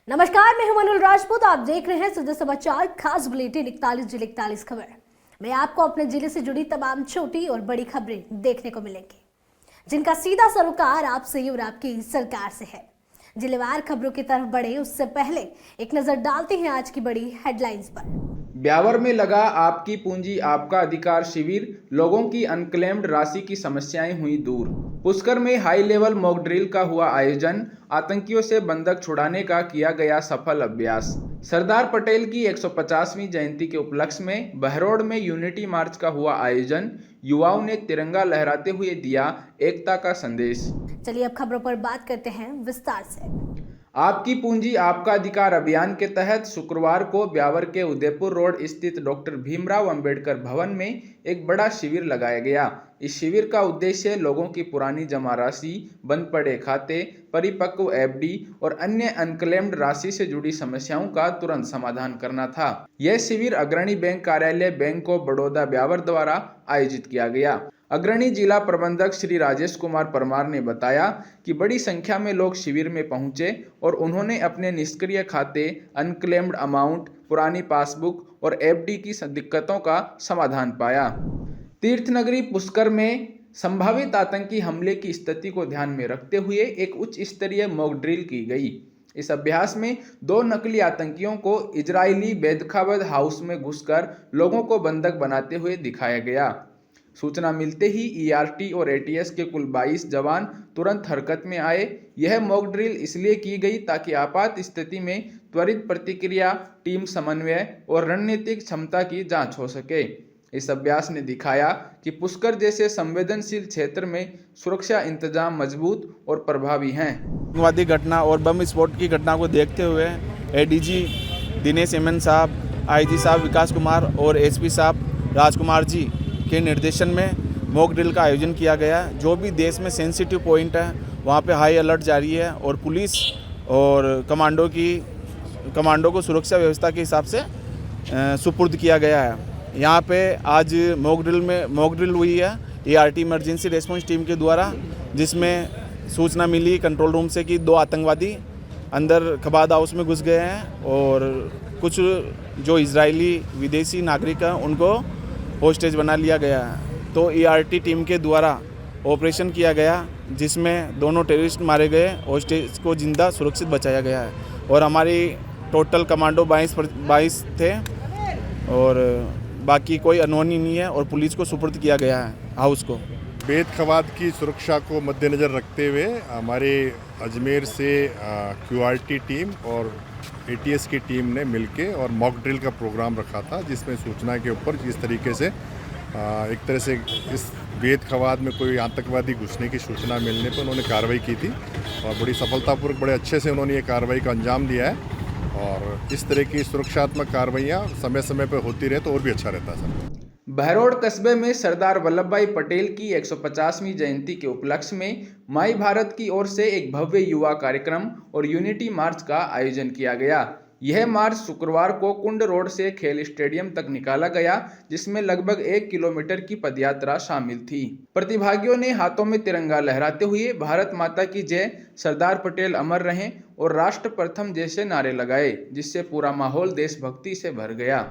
नमस्कार, मैं हूं मनुल राजपूत। आप देख रहे हैं सीधे समाचार खास बुलेटिन 41 जिले 41 खबर में आपको अपने जिले से जुड़ी तमाम छोटी और बड़ी खबरें देखने को मिलेंगी, जिनका सीधा सरोकार आपसे और आपकी सरकार से है। जिलेवार खबरों की तरफ बढ़े उससे पहले एक नजर डालते हैं आज की बड़ी हेडलाइंस पर। ब्यावर में लगा आपकी पूंजी आपका अधिकार शिविर, लोगों की अनक्लेम्ड राशि की समस्याएं हुई दूर। पुष्कर में हाई लेवल मॉक ड्रिल का हुआ आयोजन, आतंकियों से बंधक छुड़ाने का किया गया सफल अभ्यास। सरदार पटेल की 150वीं जयंती के उपलक्ष्य में बहरोड में यूनिटी मार्च का हुआ आयोजन, युवाओं ने तिरंगा लहराते हुए दिया एकता का संदेश। चलिए अब खबरों पर बात करते हैं विस्तार से। आपकी पूंजी आपका अधिकार अभियान के तहत शुक्रवार को ब्यावर के उदयपुर रोड स्थित डॉक्टर भीमराव अंबेडकर भवन में एक बड़ा शिविर लगाया गया। इस शिविर का उद्देश्य लोगों की पुरानी जमा राशि, बंद पड़े खाते, परिपक्व एफडी और अन्य अनक्लेम्ड राशि से जुड़ी समस्याओं का तुरंत समाधान करना था। यह शिविर अग्रणी बैंक कार्यालय बैंक ऑफ बड़ौदा ब्यावर द्वारा आयोजित किया गया। अग्रणी जिला प्रबंधक श्री राजेश कुमार परमार ने बताया कि बड़ी संख्या में लोग शिविर में पहुंचे और उन्होंने अपने निष्क्रिय खाते, अनक्लेम्ड अमाउंट, पुरानी पासबुक और एफडी की दिक्कतों का समाधान पाया। तीर्थनगरी पुष्कर में संभावित आतंकी हमले की स्थिति को ध्यान में रखते हुए एक उच्च स्तरीय मॉक ड्रिल की गई। इस अभ्यास में 2 नकली आतंकियों को इजरायली बैदखाबद हाउस में घुसकर लोगों को बंधक बनाते हुए दिखाया गया। सूचना मिलते ही ईआरटी और एटीएस के कुल 22 जवान तुरंत हरकत में आए। यह मॉक ड्रिल इसलिए की गई ताकि आपात स्थिति में त्वरित प्रतिक्रिया, टीम समन्वय और रणनीतिक क्षमता की जांच हो सके। इस अभ्यास ने दिखाया कि पुष्कर जैसे संवेदनशील क्षेत्र में सुरक्षा इंतजाम मजबूत और प्रभावी हैं। आतंकवादी घटना और बम विस्फोट की घटना को देखते हुए एडीजी दिनेश एमएन साहब, आईजी साहब विकास कुमार और एसपी साहब राजकुमार जी के निर्देशन में मॉक ड्रिल का आयोजन किया गया। जो भी देश में सेंसिटिव पॉइंट है वहाँ पे हाई अलर्ट जारी है और पुलिस और कमांडो को सुरक्षा व्यवस्था के हिसाब से सुपुर्द किया गया है। यहाँ पे आज मॉक ड्रिल हुई है ईआरटी इमरजेंसी रेस्पॉन्स टीम के द्वारा, जिसमें सूचना मिली कंट्रोल रूम से कि 2 आतंकवादी अंदर खबाद हाउस में घुस गए हैं और कुछ जो इजरायली विदेशी नागरिक हैं उनको होस्टेज बना लिया गया है। तो ईआरटी टीम के द्वारा ऑपरेशन किया गया, जिसमें दोनों टेररिस्ट मारे गए, होस्टेज को जिंदा सुरक्षित बचाया गया है और हमारी टोटल कमांडो 22 थे और बाकी कोई अनहोनी नहीं है और पुलिस को सुपुर्द किया गया है हाउस को। बैदखाबाद की सुरक्षा को मद्देनज़र रखते हुए हमारे अजमेर से क्यूआरटी टीम और एटीएस की टीम ने मिलके और मॉक ड्रिल का प्रोग्राम रखा था, जिसमें सूचना के ऊपर जिस तरीके से एक तरह से इस बैदखाबाद में कोई आतंकवादी घुसने की सूचना मिलने पर उन्होंने कार्रवाई की थी और बड़ी सफलतापूर्वक, बड़े अच्छे से उन्होंने ये कार्रवाई का अंजाम दिया है। और इस तरह की सुरक्षात्मक कार्रवाइयाँ समय समय पर होती रहे तो और भी अच्छा रहता है सर। बहरोड कस्बे में सरदार वल्लभ भाई पटेल की 150वीं जयंती के उपलक्ष्य में माई भारत की ओर से एक भव्य युवा कार्यक्रम और यूनिटी मार्च का आयोजन किया गया। यह मार्च शुक्रवार को कुंड रोड से खेल स्टेडियम तक निकाला गया, जिसमें लगभग 1 किलोमीटर की पदयात्रा शामिल थी। प्रतिभागियों ने हाथों में तिरंगा लहराते हुए भारत माता की जय, सरदार पटेल अमर रहें और राष्ट्र प्रथम जैसे नारे लगाए, जिससे पूरा माहौल देशभक्ति से भर गया।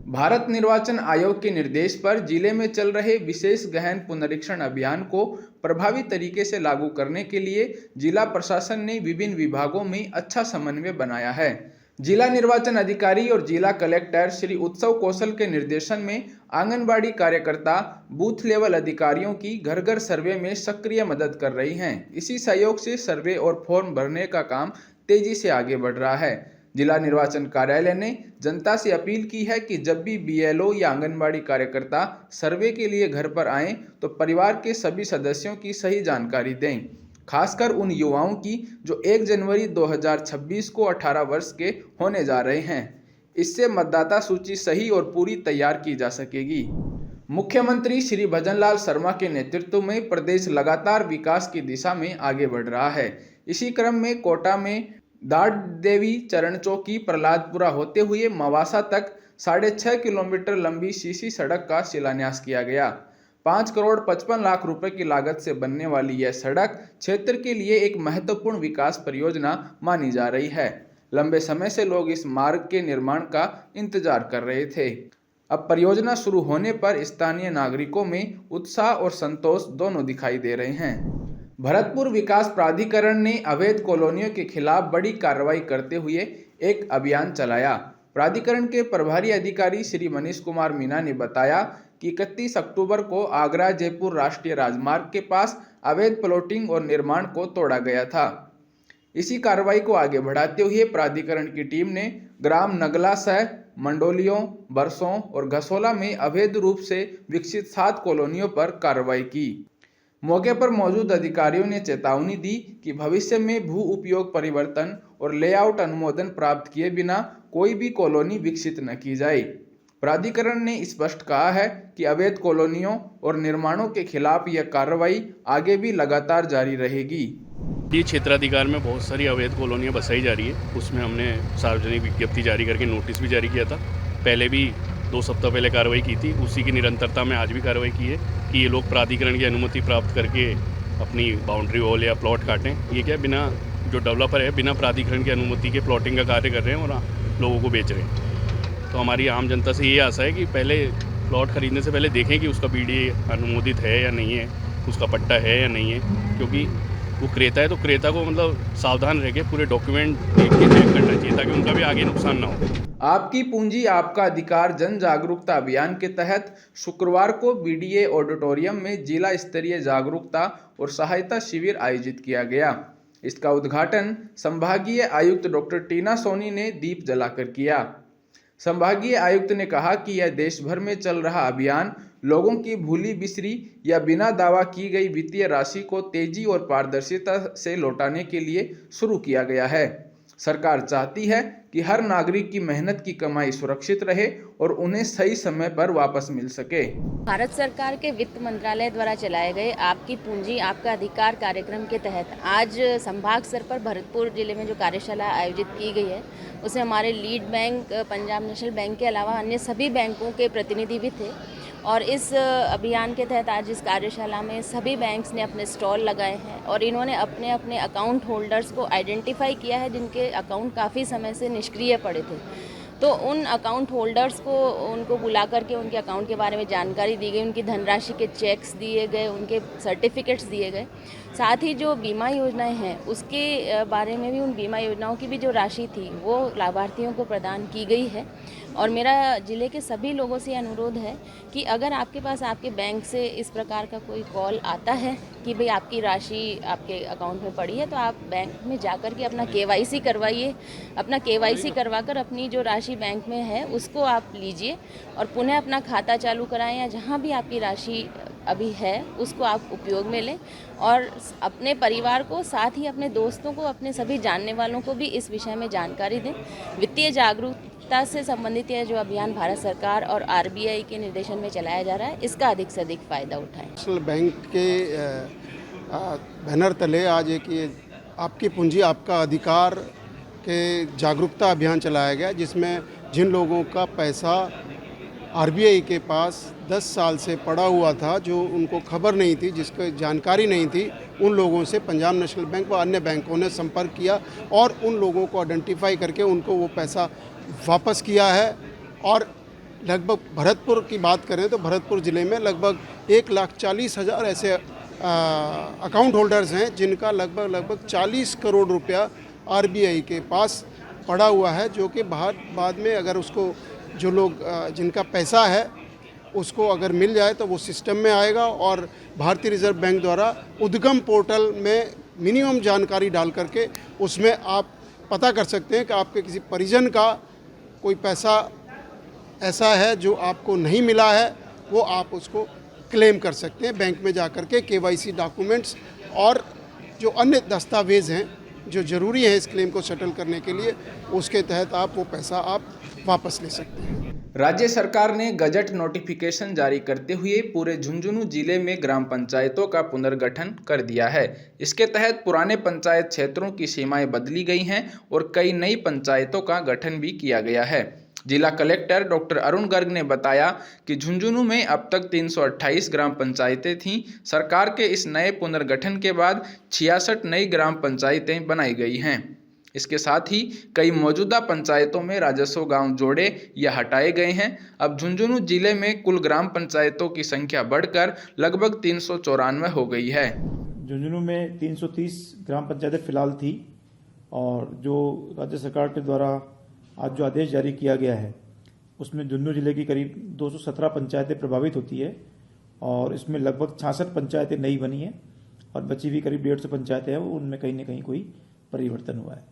भारत निर्वाचन आयोग के निर्देश पर जिले में चल रहे विशेष गहन पुनरीक्षण अभियान को प्रभावी तरीके से लागू करने के लिए जिला प्रशासन ने विभिन्न विभागों में अच्छा समन्वय बनाया है। जिला निर्वाचन अधिकारी और जिला कलेक्टर श्री उत्सव कौशल के निर्देशन में आंगनबाड़ी कार्यकर्ता बूथ लेवल अधिकारियों की घर घर सर्वे में सक्रिय मदद कर रही हैं। इसी सहयोग से सर्वे और फॉर्म भरने का काम तेजी से आगे बढ़ रहा है। जिला निर्वाचन कार्यालय ने जनता से अपील की है कि जब भी बीएलओ या आंगनबाड़ी कार्यकर्ता सर्वे के लिए घर पर आएं तो परिवार के सभी सदस्यों की सही जानकारी दें, खासकर उन युवाओं की जो 1 जनवरी 2026 को 18 वर्ष के होने जा रहे हैं। इससे मतदाता सूची सही और पूरी तैयार की जा सकेगी। मुख्यमंत्री श्री भजनलाल शर्मा के नेतृत्व में प्रदेश लगातार विकास की दिशा में आगे बढ़ रहा है। इसी क्रम में कोटा में दाड़ देवी चरण चौकी प्रहलादपुरा होते हुए मवासा तक 6.5 किलोमीटर लंबी सीसी सड़क का शिलान्यास किया गया। 5 करोड़ 55 लाख रुपए की लागत से बनने वाली यह सड़क क्षेत्र के लिए एक महत्वपूर्ण विकास परियोजना मानी जा रही है। लंबे समय से लोग इस मार्ग के निर्माण का इंतजार कर रहे थे। अब परियोजना शुरू होने पर स्थानीय नागरिकों में उत्साह और संतोष दोनों दिखाई दे रहे हैं। भरतपुर विकास प्राधिकरण ने अवैध कॉलोनियों के खिलाफ बड़ी कार्रवाई करते हुए एक अभियान चलाया। प्राधिकरण के प्रभारी अधिकारी श्री मनीष कुमार मीना ने बताया कि 31 अक्टूबर को आगरा जयपुर राष्ट्रीय राजमार्ग के पास अवैध प्लॉटिंग और निर्माण को तोड़ा गया था। इसी कार्रवाई को आगे बढ़ाते हुए प्राधिकरण की टीम ने ग्राम नगला सह, मंडोलियों, बरसों और घसोला में अवैध रूप से विकसित 7 कॉलोनियों पर कार्रवाई की। मौके पर मौजूद अधिकारियों ने चेतावनी दी कि भविष्य में भू उपयोग परिवर्तन और लेआउट अनुमोदन प्राप्त किए बिना कोई भी कॉलोनी विकसित न की जाए। प्राधिकरण ने स्पष्ट कहा है कि अवैध कॉलोनियों और निर्माणों के खिलाफ यह कार्रवाई आगे भी लगातार जारी रहेगी। ये क्षेत्राधिकार में बहुत सारी अवैध कॉलोनियाँ बसाई जा रही है। उसमें हमने सार्वजनिक विज्ञप्ति जारी करके नोटिस भी जारी किया था। पहले भी 2 सप्ताह पहले कार्रवाई की थी। उसी की निरंतरता में आज भी कार्रवाई की है कि ये लोग प्राधिकरण की अनुमति प्राप्त करके अपनी बाउंड्री वॉल या प्लॉट काटें। ये क्या बिना जो डेवलपर है बिना प्राधिकरण की अनुमति के प्लॉटिंग का कार्य कर रहे हैं और लोगों को बेच रहे हैं। तो हमारी आम जनता से ये आशा है कि पहले प्लॉट खरीदने से पहले देखें कि उसका बीडीए अनुमोदित है या नहीं है, उसका पट्टा है या नहीं है। क्योंकि वो क्रेता है तो क्रेता को मतलब सावधान रह के पूरे डॉक्यूमेंट देख के चेक करना चाहिए ताकि उनका भी आगे नुकसान ना हो। आपकी पूंजी आपका अधिकार जन जागरूकता अभियान के तहत शुक्रवार को बीडीए ऑडिटोरियम में जिला स्तरीय जागरूकता और सहायता शिविर आयोजित किया गया। इसका उद्घाटन संभागीय आयुक्त डॉक्टर टीना सोनी ने दीप जलाकर किया। संभागीय आयुक्त ने कहा कि यह देश भर में चल रहा अभियान लोगों की भूली बिसरी या बिना दावा की गई वित्तीय राशि को तेजी और पारदर्शिता से लौटाने के लिए शुरू किया गया है। सरकार चाहती है कि हर नागरिक की मेहनत की कमाई सुरक्षित रहे और उन्हें सही समय पर वापस मिल सके। भारत सरकार के वित्त मंत्रालय द्वारा चलाए गए आपकी पूंजी आपका अधिकार कार्यक्रम के तहत आज संभाग स्तर पर भरतपुर जिले में जो कार्यशाला आयोजित की गई है उसमें हमारे lead bank Punjab national bank के अलावा अन्य सभी बैंकों के प्रतिनिधि भी थे। और इस अभियान के तहत आज इस कार्यशाला में सभी बैंक्स ने अपने स्टॉल लगाए हैं और इन्होंने अपने अपने अकाउंट होल्डर्स को आइडेंटिफाई किया है जिनके अकाउंट काफ़ी समय से निष्क्रिय पड़े थे। तो उन अकाउंट होल्डर्स को उनको बुला करके उनके अकाउंट के बारे में जानकारी दी गई, उनकी धनराशि के चेक्स दिए गए, उनके सर्टिफिकेट्स दिए गए। साथ ही जो बीमा योजनाएं हैं उसके बारे में भी उन बीमा योजनाओं की भी जो राशि थी वो लाभार्थियों को प्रदान की गई है। और मेरा जिले के सभी लोगों से अनुरोध है कि अगर आपके पास आपके बैंक से इस प्रकार का कोई कॉल आता है कि भाई आपकी राशि आपके अकाउंट में पड़ी है तो आप बैंक में जाकर के अपना केवाईसी करवाइए। अपना केवाईसी करवाकर अपनी जो राशि बैंक में है उसको आप लीजिए और पुनः अपना खाता चालू कराएं या जहां भी आपकी राशि अभी है उसको आप उपयोग में लें और अपने परिवार को साथ ही अपने दोस्तों को अपने सभी जानने वालों को भी इस विषय में जानकारी दें। वित्तीय जागरूकता से संबंधित यह जो अभियान भारत सरकार और आरबीआई के निर्देशन में चलाया जा रहा है इसका अधिक से अधिक फ़ायदा उठाएं। नेशनल बैंक के बैनर तले आज एक ये आपकी पूंजी आपका अधिकार के जागरूकता अभियान चलाया गया जिसमें जिन लोगों का पैसा आरबीआई के पास 10 साल से पड़ा हुआ था, जो उनको खबर नहीं थी, जिसको जानकारी नहीं थी, उन लोगों से पंजाब नेशनल बैंक व अन्य बैंकों ने संपर्क किया और उन लोगों को आइडेंटिफाई करके उनको वो पैसा वापस किया है। और लगभग भरतपुर की बात करें तो भरतपुर ज़िले में लगभग 1,40,000 ऐसे अकाउंट होल्डर्स हैं जिनका लगभग 40 करोड़ रुपया आरबीआई के पास पड़ा हुआ है, जो कि बाद में अगर उसको जो लोग जिनका पैसा है उसको अगर मिल जाए तो वो सिस्टम में आएगा और भारतीय रिजर्व बैंक द्वारा उद्गम पोर्टल में मिनिमम जानकारी डाल करके उसमें आप पता कर सकते हैं कि आपके किसी परिजन का कोई पैसा ऐसा है जो आपको नहीं मिला है, वो आप उसको क्लेम कर सकते हैं बैंक में जा कर के। केवाईसी डॉक्यूमेंट्स और जो अन्य दस्तावेज़ हैं जो ज़रूरी है इस क्लेम को सेटल करने के लिए, उसके तहत आप वो पैसा आप वापस ले सकते हैं। राज्य सरकार ने गजट नोटिफिकेशन जारी करते हुए पूरे झुंझुनू जिले में ग्राम पंचायतों का पुनर्गठन कर दिया है। इसके तहत पुराने पंचायत क्षेत्रों की सीमाएं बदली गई हैं और कई नई पंचायतों का गठन भी किया गया है। जिला कलेक्टर डॉक्टर अरुण गर्ग ने बताया कि झुंझुनू में अब तक 328 ग्राम पंचायतें थीं। सरकार के इस नए पुनर्गठन के बाद 66 नई ग्राम पंचायतें बनाई गई हैं। इसके साथ ही कई मौजूदा पंचायतों में राजस्व गांव जोड़े या हटाए गए हैं। अब झुंझुनू जिले में कुल ग्राम पंचायतों की संख्या बढ़कर लगभग 394 हो गई है। झुंझुनू में 330 ग्राम पंचायतें फिलहाल थी और जो राज्य सरकार के द्वारा आज जो आदेश जारी किया गया है उसमें झुंझुनू जिले की करीब 217 पंचायतें प्रभावित होती है और इसमें लगभग 66 पंचायतें नई बनी हैं और बची हुई करीब 150 पंचायतें हैं उनमें कहीं न कहीं कोई परिवर्तन हुआ है।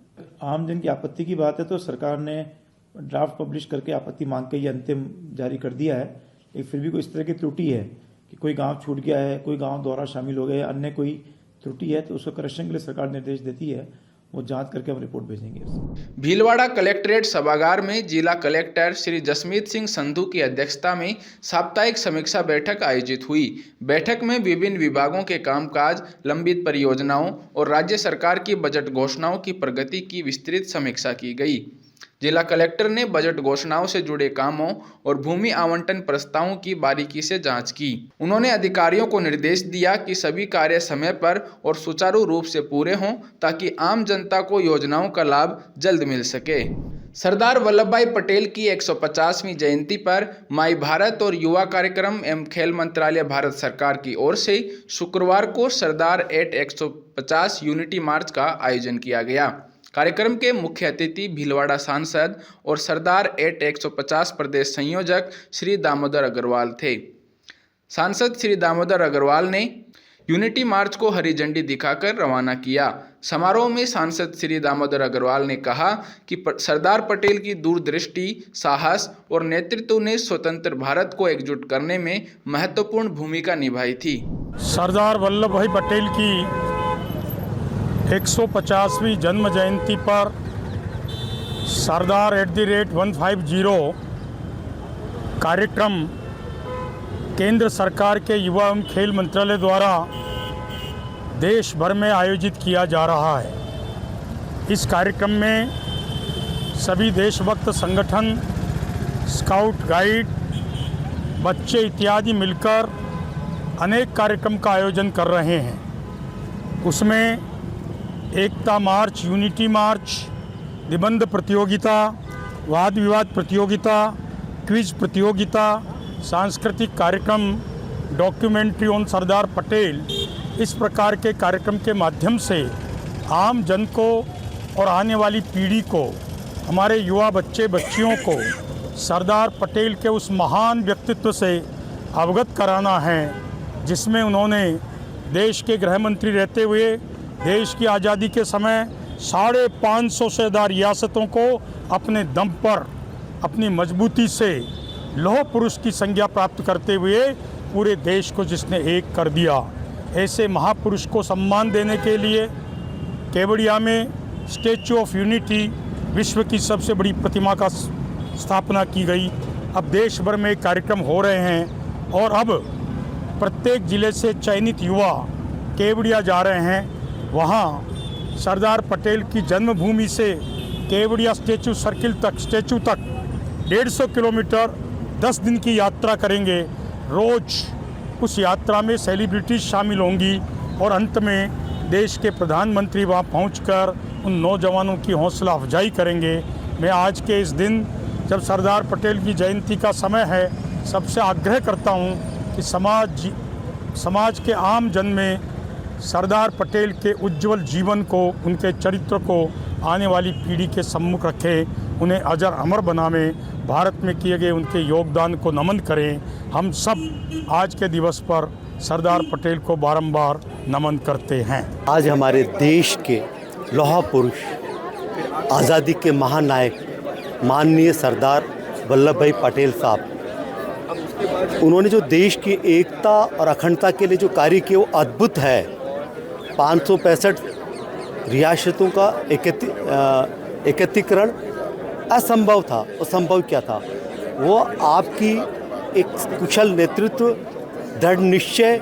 आम जन की आपत्ति की बात है तो सरकार ने ड्राफ्ट पब्लिश करके आपत्ति मांग के ये अंतिम जारी कर दिया है, लेकिन फिर भी कोई इस तरह की त्रुटि है कि कोई गांव छूट गया है, कोई गांव दोबारा शामिल हो गया, अन्य कोई त्रुटि है तो उसको करेक्शन के लिए सरकार निर्देश देती है, वो जांच करके हम रिपोर्ट भेजेंगे। भीलवाड़ा कलेक्ट्रेट सभागार में जिला कलेक्टर श्री जसमीत सिंह संधू की अध्यक्षता में साप्ताहिक समीक्षा बैठक आयोजित हुई। बैठक में विभिन्न विभागों के कामकाज, लंबित परियोजनाओं और राज्य सरकार की बजट घोषणाओं की प्रगति की विस्तृत समीक्षा की गई। जिला कलेक्टर ने बजट घोषणाओं से जुड़े कामों और भूमि आवंटन प्रस्तावों की बारीकी से जांच की। उन्होंने अधिकारियों को निर्देश दिया कि सभी कार्य समय पर और सुचारू रूप से पूरे हों ताकि आम जनता को योजनाओं का लाभ जल्द मिल सके। सरदार वल्लभ भाई पटेल की 150वीं जयंती पर माई भारत और युवा कार्यक्रम एवं खेल मंत्रालय भारत सरकार की ओर से शुक्रवार को सरदार एट 150 यूनिटी मार्च का आयोजन किया गया। कार्यक्रम के मुख्य अतिथि भीलवाड़ा सांसद और सरदार एट 150 प्रदेश संयोजक श्री दामोदर अग्रवाल थे। सांसद श्री दामोदर अग्रवाल ने यूनिटी मार्च को हरी झंडी दिखाकर रवाना किया। समारोह में सांसद श्री दामोदर अग्रवाल ने कहा कि सरदार पटेल की दूरदृष्टि, साहस और नेतृत्व ने स्वतंत्र भारत को एकजुट करने में महत्वपूर्ण भूमिका निभाई थी। सरदार वल्लभ भाई पटेल की 150वीं जन्म जयंती पर सरदार @150 कार्यक्रम केंद्र सरकार के युवा एवं खेल मंत्रालय द्वारा देश भर में आयोजित किया जा रहा है। इस कार्यक्रम में सभी देशभक्त संगठन, स्काउट गाइड, बच्चे इत्यादि मिलकर अनेक कार्यक्रम का आयोजन कर रहे हैं। उसमें एकता मार्च, यूनिटी मार्च, निबंध प्रतियोगिता, वाद विवाद प्रतियोगिता, क्विज प्रतियोगिता, सांस्कृतिक कार्यक्रम, डॉक्यूमेंट्री ऑन सरदार पटेल, इस प्रकार के कार्यक्रम के माध्यम से आम जन को और आने वाली पीढ़ी को, हमारे युवा बच्चे बच्चियों को सरदार पटेल के उस महान व्यक्तित्व से अवगत कराना है जिसमें उन्होंने देश के गृह मंत्री रहते हुए देश की आज़ादी के समय 550 से ज़्यादा रियासतों को अपने दम पर अपनी मजबूती से लौह पुरुष की संज्ञा प्राप्त करते हुए पूरे देश को जिसने एक कर दिया, ऐसे महापुरुष को सम्मान देने के लिए केवड़िया में स्टैचू ऑफ यूनिटी, विश्व की सबसे बड़ी प्रतिमा का स्थापना की गई। अब देश भर में कार्यक्रम हो रहे हैं और अब प्रत्येक जिले से चयनित युवा केवड़िया जा रहे हैं। वहाँ सरदार पटेल की जन्मभूमि से केवड़िया स्टैचू तक 150 किलोमीटर 10 दिन की यात्रा करेंगे। रोज उस यात्रा में सेलिब्रिटीज शामिल होंगी और अंत में देश के प्रधानमंत्री वहाँ पहुंचकर उन नौजवानों की हौसला अफजाई करेंगे। मैं आज के इस दिन जब सरदार पटेल की जयंती का समय है, सबसे आग्रह करता हूँ कि समाज के आम जन में सरदार पटेल के उज्जवल जीवन को, उनके चरित्र को आने वाली पीढ़ी के सम्मुख रखें, उन्हें अजर अमर बनावें, भारत में किए गए उनके योगदान को नमन करें। हम सब आज के दिवस पर सरदार पटेल को बारंबार नमन करते हैं। आज हमारे देश के लौह पुरुष, आज़ादी के महानायक माननीय सरदार वल्लभ भाई पटेल साहब, उन्होंने जो देश की एकता और अखंडता के लिए जो कार्य किया वो अद्भुत है। 565 रियासतों का एकत्रीकरण असंभव था। वो संभव क्या था? वो आपकी एक कुशल नेतृत्व, दृढ़ निश्चय,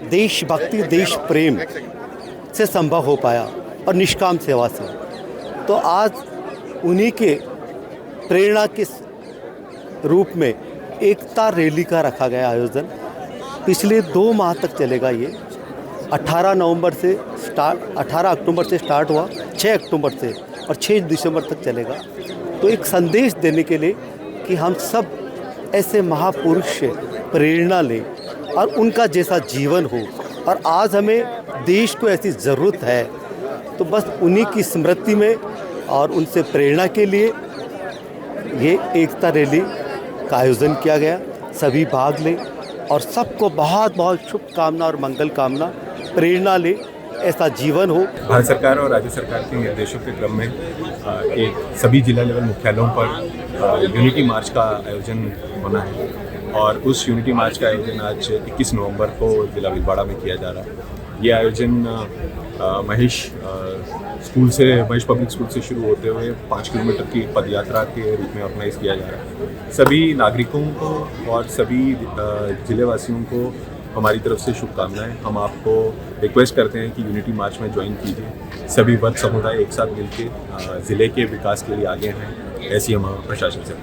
देशभक्ति, देश प्रेम से संभव हो पाया और निष्काम सेवा से। तो आज उन्हीं के प्रेरणा के रूप में एकता रैली का रखा गया आयोजन। पिछले 2 माह तक चलेगा ये। 18 अक्टूबर से स्टार्ट हुआ, 6 अक्टूबर से और 6 दिसंबर तक चलेगा। तो एक संदेश देने के लिए कि हम सब ऐसे महापुरुष से प्रेरणा लें और उनका जैसा जीवन हो, और आज हमें देश को ऐसी ज़रूरत है, तो बस उन्हीं की स्मृति में और उनसे प्रेरणा के लिए ये एकता रैली का आयोजन किया गया। सभी भाग लें और सबको बहुत बहुत शुभकामना और मंगल कामना। प्रेरणा लें, ऐसा जीवन हो। भारत सरकार और राज्य सरकार के निर्देशों के क्रम में एक सभी जिला लेवल मुख्यालयों पर यूनिटी मार्च का आयोजन होना है, और उस यूनिटी मार्च का आयोजन आज 21 नवंबर को जिला भीलवाड़ा में किया जा रहा है। ये आयोजन महेश पब्लिक स्कूल से शुरू होते हुए 5 किलोमीटर की पदयात्रा के रूप में ऑर्गेनाइज किया जा रहा है। सभी नागरिकों को और सभी जिलेवासियों को हमारी तरफ से शुभकामनाएं। हम आपको रिक्वेस्ट करते हैं कि यूनिटी मार्च में ज्वाइन कीजिए। सभी वर्ग समुदाय एक साथ मिलकर ज़िले के विकास के लिए आगे हैं, ऐसी हम प्रशासन से।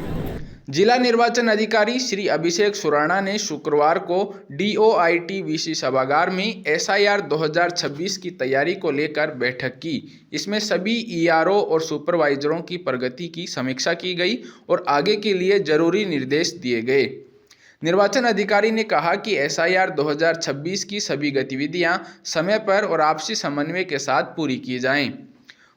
जिला निर्वाचन अधिकारी श्री अभिषेक सुराणा ने शुक्रवार को DOIT-VC सभागार में SIR 2026 की तैयारी को लेकर बैठक की। इसमें सभी ERO और सुपरवाइजरों की प्रगति की समीक्षा की गई और आगे के लिए जरूरी निर्देश दिए गए। निर्वाचन अधिकारी ने कहा कि SIR 2026 की सभी गतिविधियां समय पर और आपसी समन्वय के साथ पूरी की जाएं।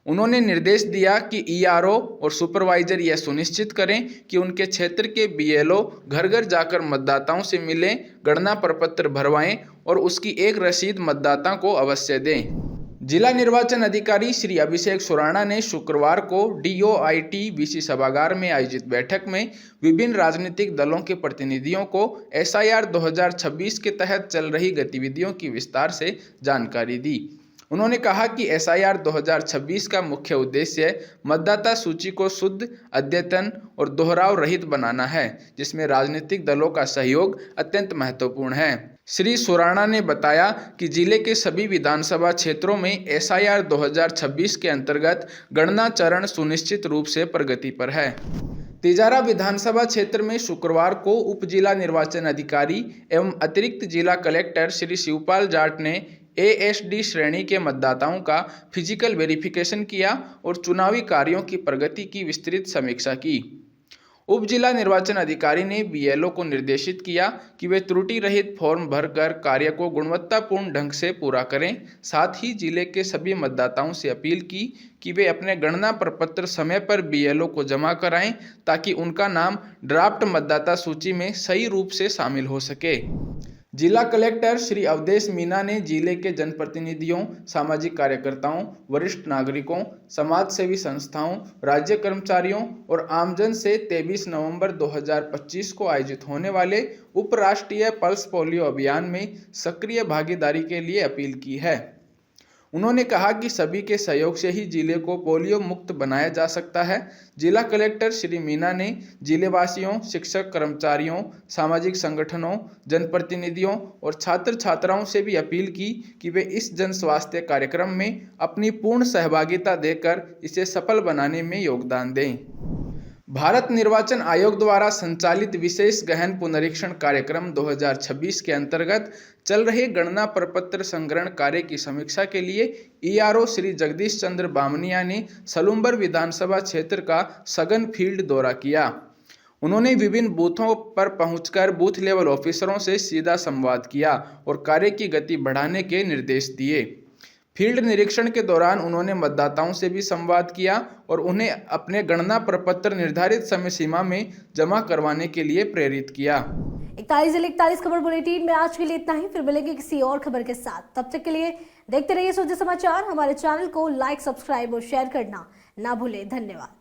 उन्होंने निर्देश दिया कि ERO और सुपरवाइजर यह सुनिश्चित करें कि उनके क्षेत्र के BLO घर घर जाकर मतदाताओं से मिलें, गणना प्रपत्र भरवाएं और उसकी एक रसीद मतदाता को अवश्य दें। जिला निर्वाचन अधिकारी श्री अभिषेक सुराणा ने शुक्रवार को DOIT-VC सभागार में आयोजित बैठक में विभिन्न राजनीतिक दलों के प्रतिनिधियों को SIR 2026 के तहत चल रही गतिविधियों की विस्तार से जानकारी दी। उन्होंने कहा कि SIR 2026 का मुख्य उद्देश्य मतदाता सूची को शुद्ध, अद्यतन और दोहराव रहित बनाना है, जिसमें राजनीतिक दलों का सहयोग अत्यंत महत्वपूर्ण है। श्री सुराणा ने बताया कि जिले के सभी विधानसभा क्षेत्रों में SIR 2026 के अंतर्गत गणना चरण सुनिश्चित रूप से प्रगति पर है। तिजारा विधानसभा क्षेत्र में शुक्रवार को उप जिला निर्वाचन अधिकारी एवं अतिरिक्त जिला कलेक्टर श्री शिवपाल जाट ने ASD श्रेणी के मतदाताओं का फिजिकल वेरिफिकेशन किया और चुनावी कार्यों की प्रगति की विस्तृत समीक्षा की। उप जिला निर्वाचन अधिकारी ने BLO को निर्देशित किया कि वे त्रुटि रहित फॉर्म भरकर कार्य को गुणवत्तापूर्ण ढंग से पूरा करें। साथ ही जिले के सभी मतदाताओं से अपील की कि वे अपने गणना प्रपत्र समय पर BLO को जमा कराएं, ताकि उनका नाम ड्राफ्ट मतदाता सूची में सही रूप से शामिल हो सके। जिला कलेक्टर श्री अवधेश मीना ने जिले के जनप्रतिनिधियों, सामाजिक कार्यकर्ताओं, वरिष्ठ नागरिकों, समाज सेवी संस्थाओं, राज्य कर्मचारियों और आमजन से 23 नवंबर 2025 को आयोजित होने वाले उपराष्ट्रीय पल्स पोलियो अभियान में सक्रिय भागीदारी के लिए अपील की है। उन्होंने कहा कि सभी के सहयोग से ही जिले को पोलियो मुक्त बनाया जा सकता है। जिला कलेक्टर श्री मीना ने जिलेवासियों, शिक्षक कर्मचारियों, सामाजिक संगठनों, जनप्रतिनिधियों और छात्र छात्राओं से भी अपील की कि वे इस जन स्वास्थ्य कार्यक्रम में अपनी पूर्ण सहभागिता देकर इसे सफल बनाने में योगदान दें। भारत निर्वाचन आयोग द्वारा संचालित विशेष गहन पुनरीक्षण कार्यक्रम 2026 के अंतर्गत चल रहे गणना प्रपत्र संग्रहण कार्य की समीक्षा के लिए ERO श्री जगदीश चंद्र बामनिया ने सलुम्बर विधानसभा क्षेत्र का सघन फील्ड दौरा किया। उन्होंने विभिन्न बूथों पर पहुंचकर बूथ लेवल ऑफिसरों से सीधा संवाद किया और कार्य की गति बढ़ाने के निर्देश दिए। फील्ड निरीक्षण के दौरान उन्होंने मतदाताओं से भी संवाद किया और उन्हें अपने गणना प्रपत्र निर्धारित समय सीमा में जमा करवाने के लिए प्रेरित किया। 41 खबर बुलेटिन में आज के लिए इतना ही। फिर मिलेंगे किसी और खबर के साथ। तब तक के लिए देखते रहिए सूर्य समाचार। हमारे चैनल को लाइक, सब्सक्राइब और शेयर करना ना भूलें। धन्यवाद।